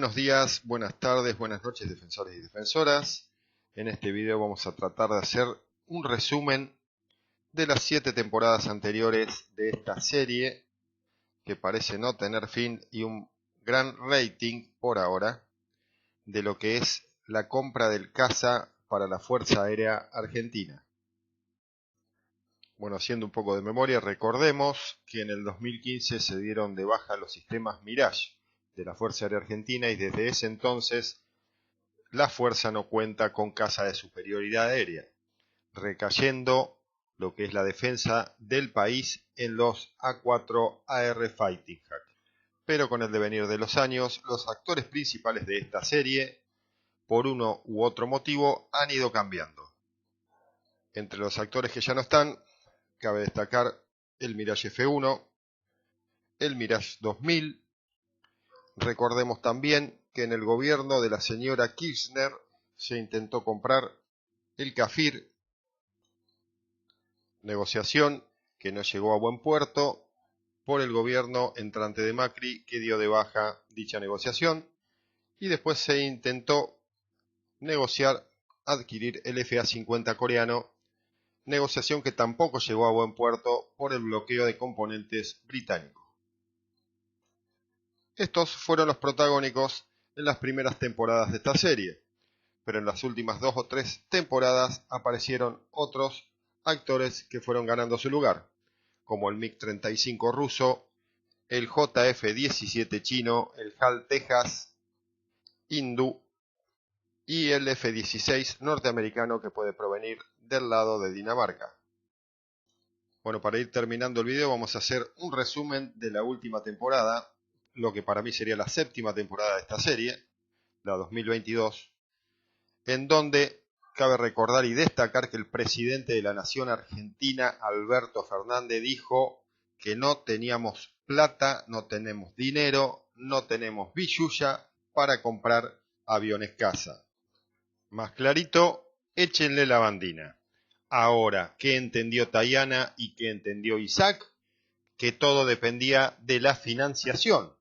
Buenos días, buenas tardes, buenas noches, defensores y defensoras. En este video vamos a tratar de hacer un resumen de las 7 temporadas anteriores de esta serie, que parece no tener fin, y un gran rating por ahora de lo que es la compra del caza para la Fuerza Aérea Argentina. Bueno, haciendo un poco de memoria, recordemos que en el 2015 se dieron de baja los sistemas Mirage de la Fuerza Aérea Argentina y desde ese entonces la Fuerza no cuenta con caza de superioridad aérea, recayendo lo que es la defensa del país en los A4 AR Fighting Jack. Pero con el devenir de los años, los actores principales de esta serie, por uno u otro motivo, han ido cambiando. Entre los actores que ya no están, cabe destacar el Mirage F1, el Mirage 2000. Recordemos también que en el gobierno de la señora Kirchner se intentó comprar el Kafir, negociación que no llegó a buen puerto por el gobierno entrante de Macri, que dio de baja dicha negociación, y después se intentó negociar adquirir el FA-50 coreano, negociación que tampoco llegó a buen puerto por el bloqueo de componentes británico. Estos fueron los protagónicos en las primeras temporadas de esta serie, pero en las últimas 2 o 3 temporadas aparecieron otros actores que fueron ganando su lugar, como el MiG-35 ruso, el JF-17 chino, el HAL Texas hindú y el F-16 norteamericano, que puede provenir del lado de Dinamarca. Bueno, para ir terminando el video vamos a hacer un resumen de la última temporada, lo que para mí sería la 7ª temporada de esta serie, la 2022, en donde cabe recordar y destacar que el presidente de la Nación Argentina, Alberto Fernández, dijo que no teníamos plata, no tenemos dinero, no tenemos billulla para comprar aviones caza. Más clarito, échenle la bandina. Ahora, ¿qué entendió Tayana y qué entendió Isaac? Que todo dependía de la financiación.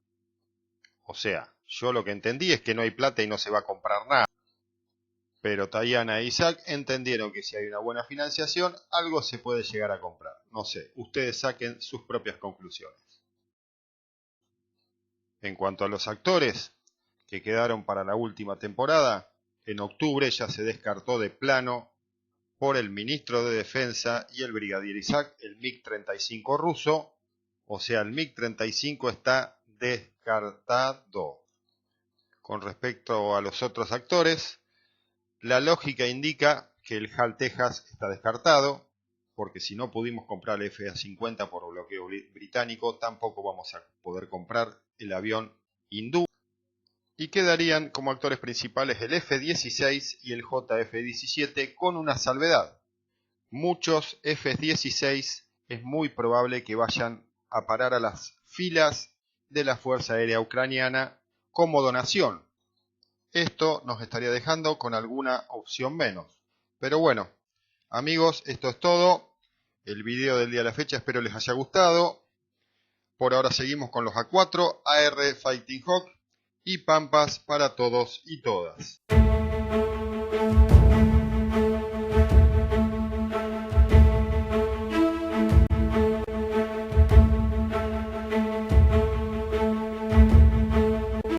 O sea, yo lo que entendí es que no hay plata y no se va a comprar nada. Pero Tayana e Isaac entendieron que si hay una buena financiación, algo se puede llegar a comprar. No sé, ustedes saquen sus propias conclusiones. En cuanto a los actores que quedaron para la última temporada, en octubre ya se descartó de plano por el ministro de Defensa y el brigadier Isaac el MiG-35 ruso. O sea, el MiG-35 está descartado. Con respecto a los otros actores, la lógica indica que el HAL Texas está descartado, porque si no pudimos comprar el FA-50 por bloqueo británico, tampoco vamos a poder comprar el avión hindú. Y quedarían como actores principales el F-16 y el JF-17, con una salvedad. Muchos F-16 es muy probable que vayan a parar a las filas de la Fuerza Aérea Ucraniana como donación. Esto nos estaría dejando con alguna opción menos. Pero bueno, amigos, esto es todo. El video del día de la fecha, espero les haya gustado. Por ahora seguimos con los A4 AR Fighting Hawk y Pampas para todos y todas.